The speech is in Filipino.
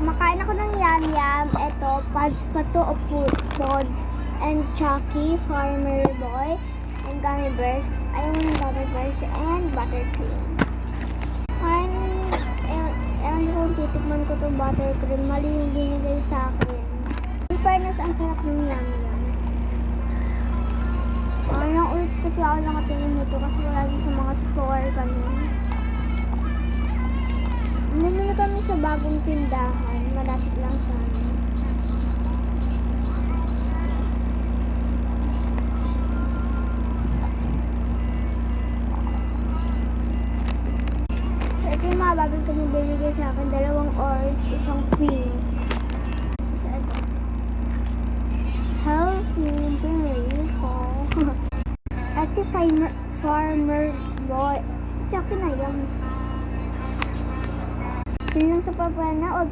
makain ako ng yam-yam. Ito, pods pa to o pods. And Chucky, Farmer Boy. And gummy bears. Ayaw ng gummy bears. And buttercream. Ewan ko kung titikman ko itong buttercream. Mali yung binigay sa akin. In fairness, ang sarap ng yam-yam. Nang ulit kasi ako nakatingin nito kasi wala din sa mga store kami. Nandun kami sa bagong tindahan. Malapit lang sa amin. So, ito yung mga bagong pinibigay sa akin. 2 orange, isang pink. So, ito. Healthy berry ko. At si Farmer Boy. Si Chucky na yan. Yun lang sa papanood.